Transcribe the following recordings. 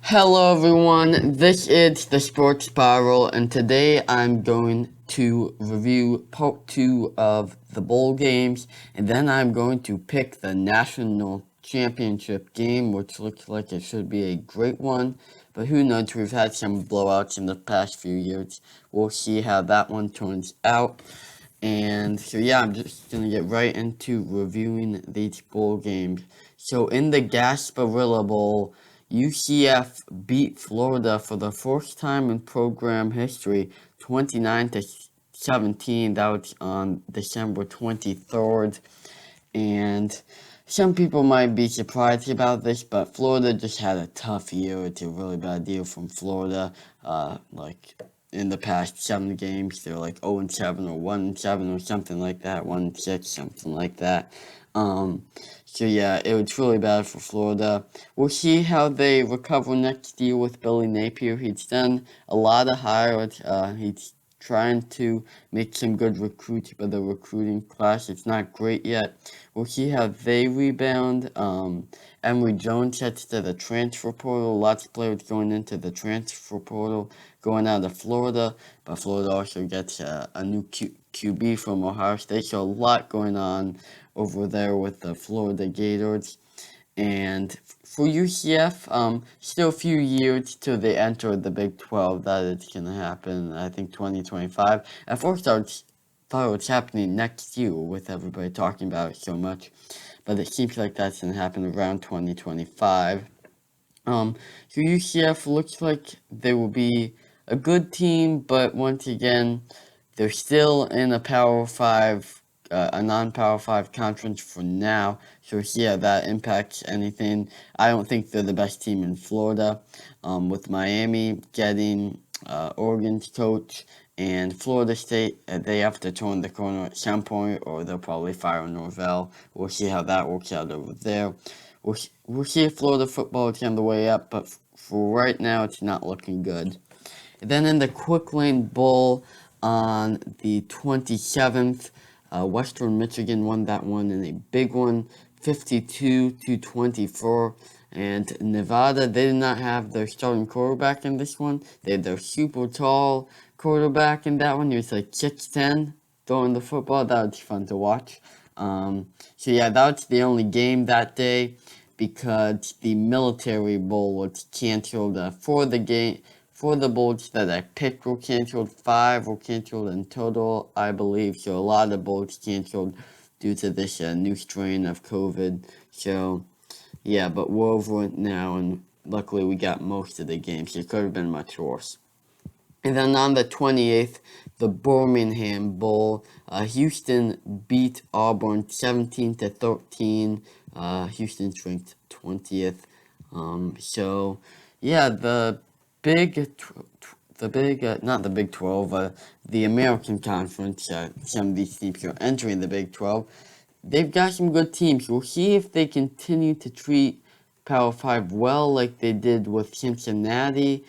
Hello everyone, this is the Sports Spiral, and today I'm going to review part 2 of the bowl games, and then I'm going to pick the national championship game, which looks like it should be a great one, but who knows, we've had some blowouts in the past few years. We'll see how that one turns out. And so yeah, I'm just gonna get right into reviewing these bowl games. So in the Gasparilla Bowl, UCF beat Florida for the first time in program history, 29-17. That was on December 23rd. And some people might be surprised about this, but Florida just had a tough year. It's a really bad deal from Florida. Like in the past 7 games, they're like 0-7 or 1-7 or something like that, 1-6, something like that. So yeah, it was really bad for Florida. We'll see how they recover next year with Billy Napier. He's done a lot of hires. He's trying to make some good recruits, but the recruiting class it's not great yet. We'll see how they rebound. Emory Jones heads to the transfer portal. Lots of players going into the transfer portal, going out of Florida, but Florida also gets a new QB from Ohio State. So a lot going on over there with the Florida Gators. And for UCF, still a few years till they enter the Big 12. That is going to happen, I think, 2025. At first, I thought it was happening next year with everybody talking about it so much. But it seems like that's going to happen around 2025. So UCF looks like they will be a good team, but once again, they're still in a Power 5, a non-Power 5 conference for now. So yeah, that impacts anything. I don't think they're the best team in Florida. With Miami getting Oregon's coach and Florida State, they have to turn the corner at some point, or they'll probably fire Norvell. We'll see how that works out over there. We'll see if Florida football is on the way up, but for right now, it's not looking good. And then in the Quick Lane Bowl on the 27th, Western Michigan won that one in a big one, 52-24. And Nevada, they did not have their starting quarterback in this one. They had their super tall quarterback in that one. He was like 6'10", throwing the football. That was fun to watch. So yeah, that was the only game that day because the Military Bowl was canceled for the game. For the bowls that I picked were canceled, 5 were canceled in total, I believe. So a lot of bowls canceled due to this new strain of COVID. So yeah, but we're over it now, and luckily we got most of the games. It could have been much worse. And then on the 28th, the Birmingham Bowl, Houston beat Auburn 17-13. Houston's ranked 20th. So yeah, not the Big 12, the American Conference. Some of these teams are entering the Big 12. They've got some good teams. We'll see if they continue to treat Power 5 well, like they did with Cincinnati.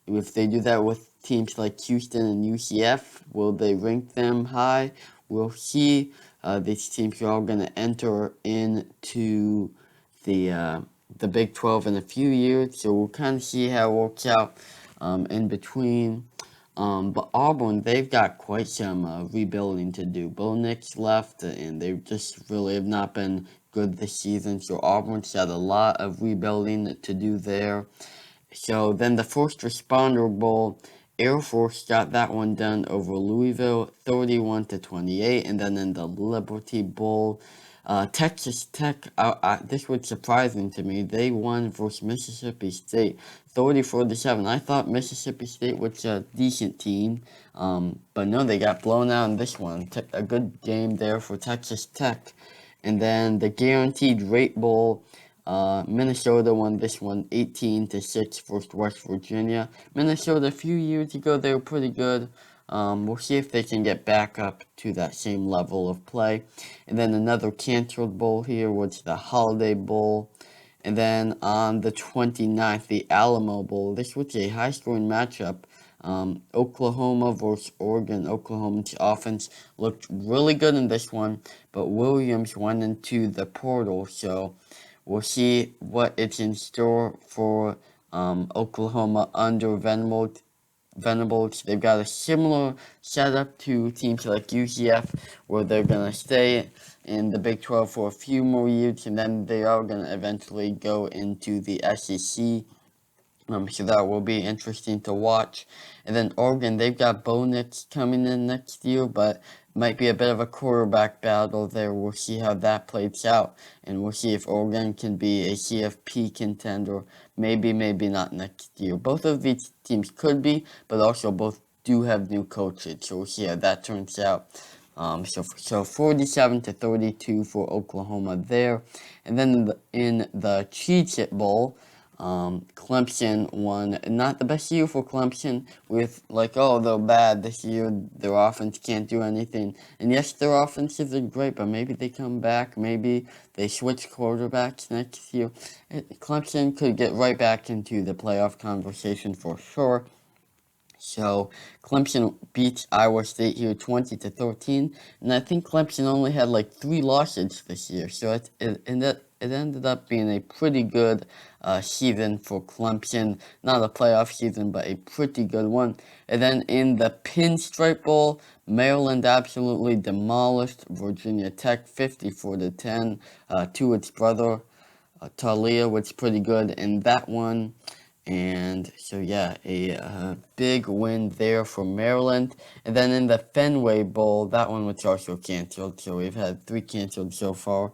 If they do that with teams like Houston and UCF, will they rank them high? We'll see. These teams are all going to enter into the Big 12 in a few years, so we'll kind of see how it works out in between. But Auburn, they've got quite some rebuilding to do. Bo Nix left, and they just really have not been good this season, so Auburn's got a lot of rebuilding to do there. So then the First Responder Bowl, Air Force got that one done over Louisville, 31-28, and then in the Liberty Bowl, Texas Tech, this was surprising to me. They won versus Mississippi State, 34-7. I thought Mississippi State was a decent team, but no, they got blown out in this one. A good game there for Texas Tech. And then the Guaranteed Rate Bowl, Minnesota won this one 18-6 versus West Virginia. Minnesota, a few years ago, they were pretty good. We'll see if they can get back up to that same level of play. And then another canceled bowl here was the Holiday Bowl. And then on the 29th, the Alamo Bowl. This was a high-scoring matchup. Oklahoma versus Oregon. Oklahoma's offense looked really good in this one, but Williams went into the portal, so we'll see what it's in store for Oklahoma under Venables. They've got a similar setup to teams like UCF, where they're going to stay in the Big 12 for a few more years, and then they are going to eventually go into the SEC. So that will be interesting to watch. And then Oregon, they've got Bo Nix coming in next year, but might be a bit of a quarterback battle there. We'll see how that plays out, and we'll see if Oregon can be a CFP contender. Maybe not next year. Both of these teams could be, but also both do have new coaches, so we'll see how that turns out. So 47-32 for Oklahoma there. And then in the Cheez-It Bowl, Clemson won. Not the best year for Clemson, with they're bad this year, their offense can't do anything. And yes, their offenses are great, but maybe they come back, maybe they switch quarterbacks next year. Clemson could get right back into the playoff conversation for sure. So Clemson beats Iowa State here 20-13, and I think Clemson only had 3 losses this year, so it ended up being a pretty good season for Clemson. Not a playoff season, but a pretty good one. And then in the Pinstripe Bowl, Maryland absolutely demolished Virginia Tech 54-10 to its brother Talia, was pretty good in that one. And so, yeah, a big win there for Maryland. And then in the Fenway Bowl, that one was also canceled. So we've had 3 canceled so far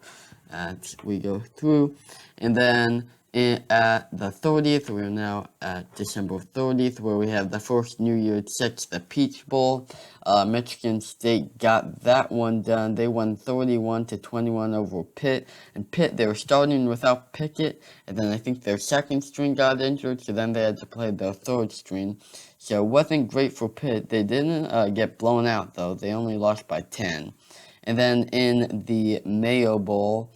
as we go through. And then at the 30th, we're now at December 30th, where we have the first New Year's Six, the Peach Bowl. Michigan State got that one done. They won 31-21 over Pitt. And Pitt, they were starting without Pickett, and then I think their second string got injured, so then they had to play their third string. So it wasn't great for Pitt. They didn't get blown out, though. They only lost by 10. And then in the Mayo Bowl,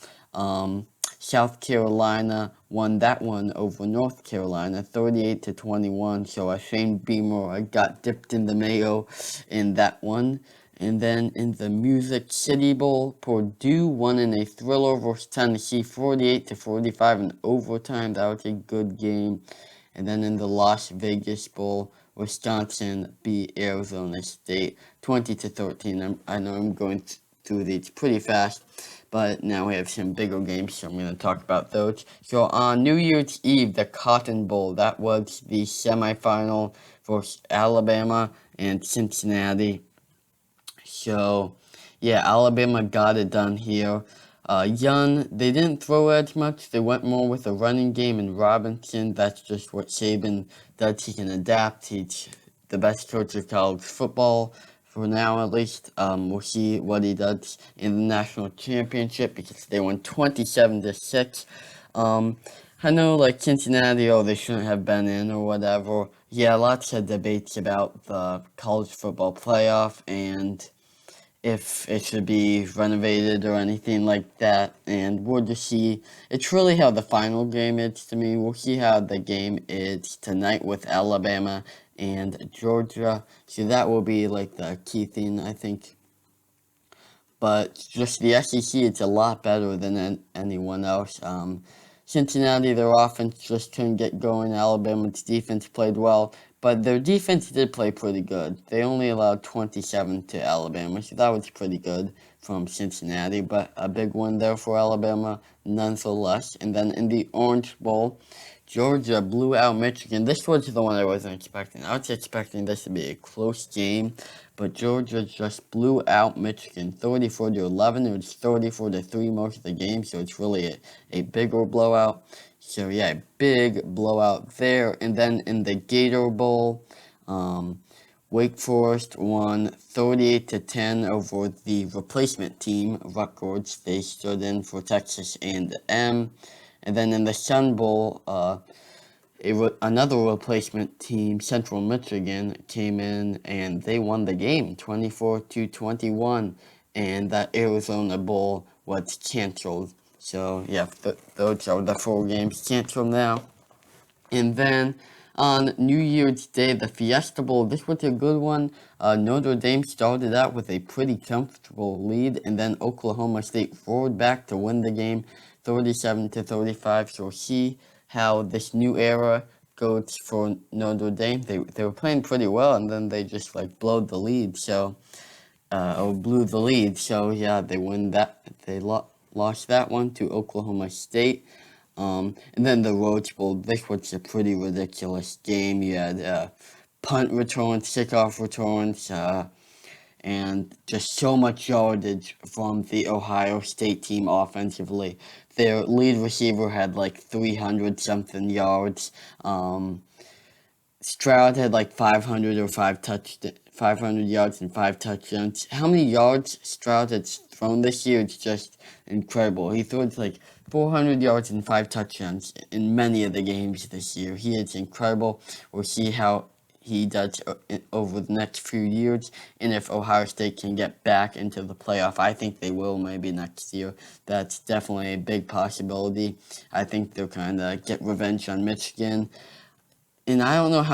South Carolina won that one over North Carolina, 38-21. So Shane Beamer got dipped in the Mayo in that one. And then in the Music City Bowl, Purdue won in a thriller versus Tennessee, 48-45 in overtime. That was a good game. And then in the Las Vegas Bowl, Wisconsin beat Arizona State, 20-13. I know I'm going through these pretty fast, but now we have some bigger games, so I'm going to talk about those. So on New Year's Eve, the Cotton Bowl, that was the semifinal for Alabama and Cincinnati. So, yeah, Alabama got it done here. Young, they didn't throw as much. They went more with a running game, and Robinson, that's just what Saban does. He can adapt. He's the best coach of college football. For now, at least. We'll see what he does in the national championship, because they won 27-6. I know, Cincinnati, they shouldn't have been in or whatever. Yeah, lots of debates about the college football playoff and if it should be renovated or anything like that. And we'll just see. It's really how the final game is to me. We'll see how the game is tonight with Alabama and Georgia. So that will be the key thing, I think. But just the SEC, it's a lot better than anyone else. Cincinnati, their offense just couldn't get going. Alabama's defense played well, but their defense did play pretty good. They only allowed 27 to Alabama, so that was pretty good from Cincinnati, but a big one there for Alabama nonetheless. And then in the Orange Bowl, Georgia blew out Michigan. This was the one I wasn't expecting. I was expecting this to be a close game, but Georgia just blew out Michigan 34-11. It was 34-3 most of the game, so it's really a bigger blowout. So yeah, big blowout there. And then in the Gator Bowl, Wake Forest won 38-10 over the replacement team, Rutgers. They stood in for Texas A&M. And then in the Sun Bowl, another replacement team, Central Michigan, came in and they won the game 24-21. And that Arizona Bowl was canceled. So, yeah, those are the 4 games canceled now. And then on New Year's Day, the Fiesta Bowl, this was a good one. Notre Dame started out with a pretty comfortable lead, and then Oklahoma State roared back to win the game 37-35. So we'll see how this new era goats for Notre Dame. They were playing pretty well, and then they just like blew the lead. So yeah, they win that. They lost that one to Oklahoma State. And then the Rose Bowl. This was a pretty ridiculous game. You had punt returns, kickoff returns, and just so much yardage from the Ohio State team offensively. Their lead receiver had like 300 something yards. Stroud had like 500 or 500 yards and 5 touchdowns. How many yards Stroud has thrown this year? It's just incredible. He threw like 400 yards and 5 touchdowns in many of the games this year. He is incredible. We'll see how he does over the next few years, and if Ohio State can get back into the playoff. I think they will maybe next year. That's definitely a big possibility. I think they'll kind of get revenge on Michigan. And I don't know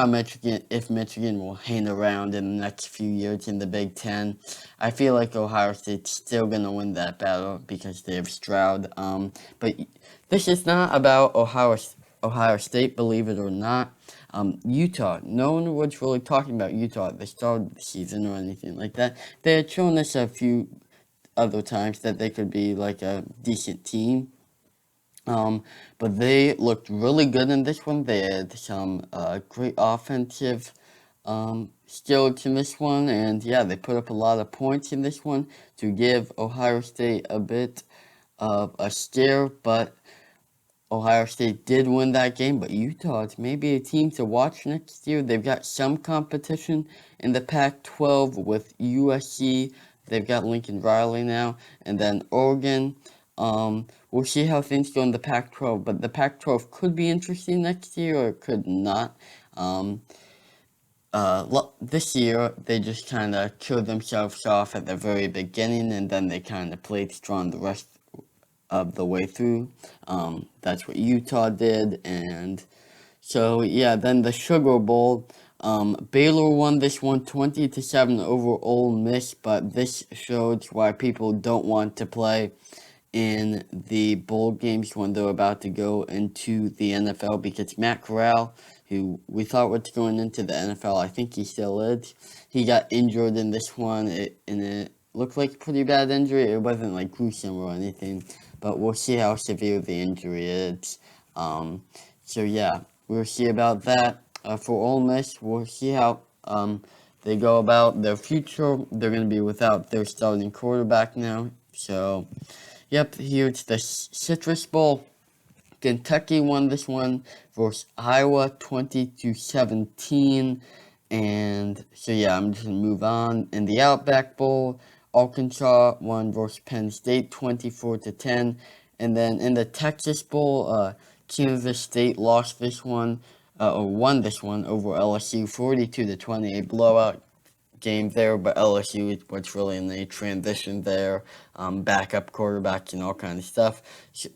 if Michigan will hang around in the next few years in the Big Ten. I feel like Ohio State's still going to win that battle because they have Stroud. But this is not about Ohio State, believe it or not. Utah, no one was really talking about Utah at the start of the season or anything like that. They had shown us a few other times that they could be like a decent team. But they looked really good in this one. They had some great offensive skills in this one, and yeah, they put up a lot of points in this one to give Ohio State a bit of a scare, but Ohio State did win that game. But Utah is maybe a team to watch next year. They've got some competition in the Pac-12 with USC. They've got Lincoln Riley now, and then Oregon. We'll see how things go in the Pac-12, but the Pac-12 could be interesting next year or it could not. This year, they just kind of killed themselves off at the very beginning, and then they kind of played strong the rest of the way through. That's what Utah did, and so yeah, then the Sugar Bowl. Baylor won this one 20-7 over Ole Miss, but this shows why people don't want to play in the bowl games when they're about to go into the NFL, because Matt Corral, who we thought was going into the NFL, I think he still is, he got injured in this one, and it looked like a pretty bad injury. It wasn't like gruesome or anything, but we'll see how severe the injury is. So yeah, we'll see about that. For Ole Miss, we'll see how they go about their future. They're going to be without their starting quarterback now, so yep, here's the Citrus Bowl. Kentucky won this one versus Iowa 20-17. And so yeah, I'm just going to move on. In the Outback Bowl, Arkansas won versus Penn State 24-10. And then in the Texas Bowl, Kansas State lost this one, or won this one over LSU 42-20, a blowout game there, but LSU was really in the transition there, backup quarterbacks and all kinds of stuff.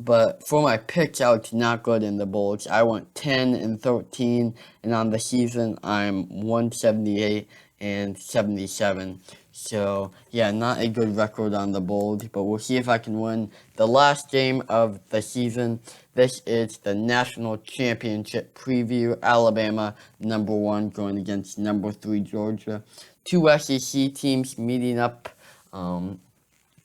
But for my picks, I was not good in the bowls. I went 10-13, and on the season, I'm 178-77. So yeah, not a good record on the bowls, but we'll see if I can win the last game of the season. This is the National Championship preview. Alabama, number 1, going against number 3, Georgia. 2 SEC teams meeting up,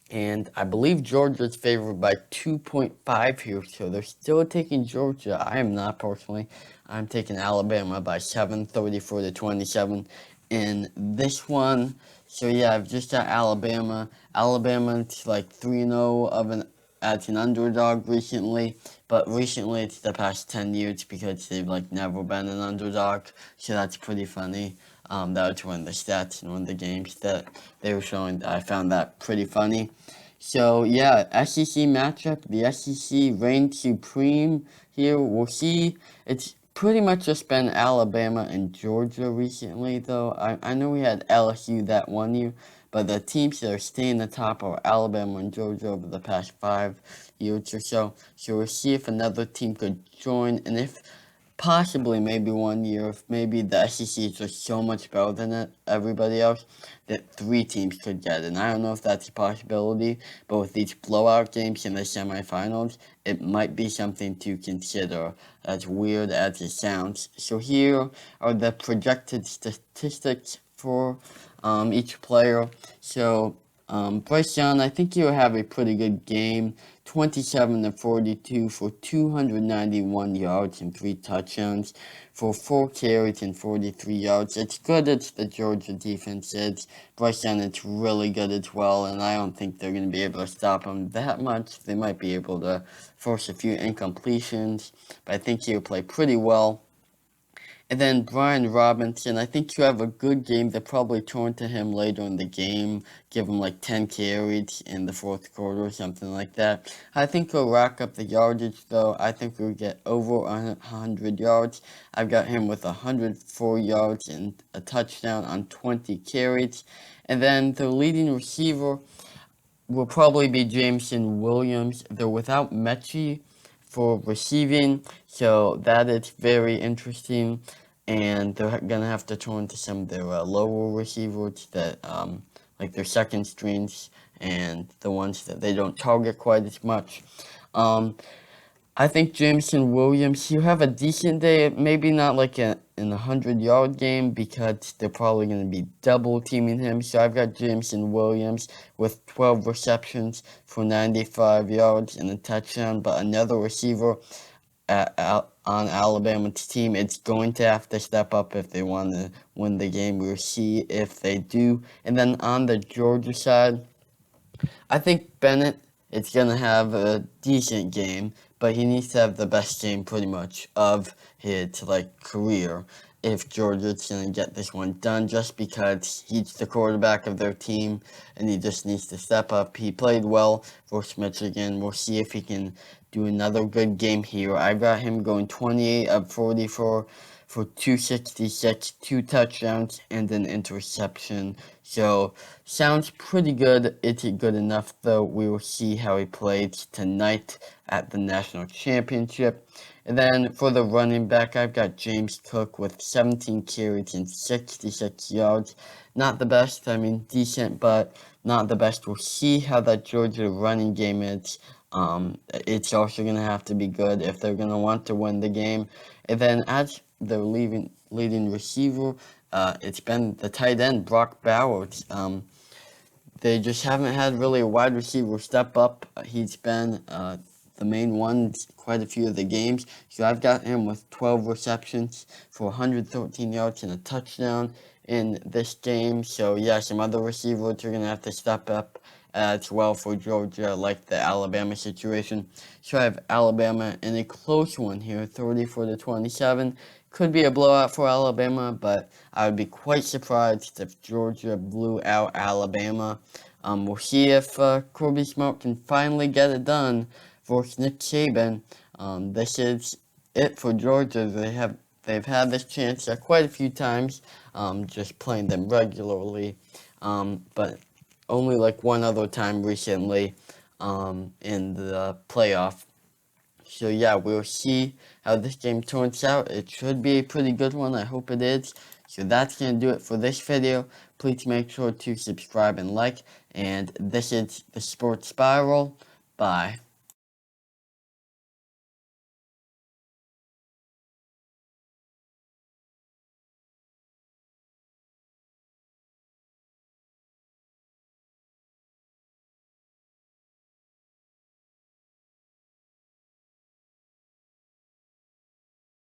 and I believe Georgia's favored by 2.5 here, so they're still taking Georgia. I am not personally. I'm taking Alabama by 7, 34-27 in this one. So yeah, I've just got Alabama. Alabama's like 3-0 as an underdog recently, but recently it's the past 10 years because they've like never been an underdog, so that's pretty funny. That was one of the stats and one of the games that they were showing. I found that pretty funny. So yeah, SEC matchup. The SEC reigned supreme here. We'll see. It's pretty much just been Alabama and Georgia recently, though. I know we had LSU that one year, but the teams that are staying the top are Alabama and Georgia over the past 5 years or so. So we'll see if another team could join, and if possibly maybe one year, if maybe the SEC is just so much better than everybody else, that 3 teams could get it. And I don't know if that's a possibility, but with these blowout games in the semifinals, it might be something to consider, as weird as it sounds. So here are the projected statistics for each player. So Bryce Young, I think he'll have a pretty good game. 27 to 42 for 291 yards and 3 touchdowns for 4 carries and 43 yards. It's good as the Georgia defense is. Bryce Young is really good as well, and I don't think they're going to be able to stop him that much. They might be able to force a few incompletions, but I think he'll play pretty well. And then Brian Robinson, I think you have a good game. They'll probably turn to him later in the game, give him like 10 carries in the fourth quarter or something like that. I think he'll rack up the yardage, though. I think we'll get over 100 yards. I've got him with 104 yards and a touchdown on 20 carries. And then the leading receiver will probably be Jameson Williams. They're without Mechie for receiving, so that is very interesting. And they're going to have to turn to some of their lower receivers that, like their second strings and the ones that they don't target quite as much. I think Jameson Williams, he'll have a decent day, maybe not like in a 100-yard game because they're probably going to be double teaming him. So I've got Jameson Williams with 12 receptions for 95 yards and a touchdown, but another receiver on Alabama's team, it's going to have to step up if they want to win the game. We'll see if they do. And then on the Georgia side, I think Bennett is going to have a decent game, but he needs to have the best game pretty much of his career if Georgia's going to get this one done, just because he's the quarterback of their team and he just needs to step up. He played well versus Michigan. We'll see if he can do another good game here. I got him going 28 of 44 for 266, 2 touchdowns, and an interception. So, sounds pretty good. Is it good enough, though? We will see how he plays tonight at the National Championship. And then for the running back, I've got James Cook with 17 carries and 66 yards. Not the best, decent, but not the best. We'll see how that Georgia running game is. It's also going to have to be good if they're going to want to win the game. And then as the leading receiver, it's been the tight end, Brock Bowers. They just haven't had really a wide receiver step up. He's been the main one quite a few of the games. So I've got him with 12 receptions for 113 yards and a touchdown in this game. So yeah, some other receivers are going to have to step up as well for Georgia, like the Alabama situation. So I have Alabama in a close one here, 34-27. Could be a blowout for Alabama, but I would be quite surprised if Georgia blew out Alabama. We'll see if Kirby Smart can finally get it done versus Nick Saban. This is it for Georgia. They've had this chance quite a few times, just playing them regularly, but only like one other time recently in the playoff. So yeah, we'll see how this game turns out. It should be a pretty good one. I hope it is. So that's going to do it for this video. Please make sure to subscribe and like. And this is the Sports Spiral. Bye.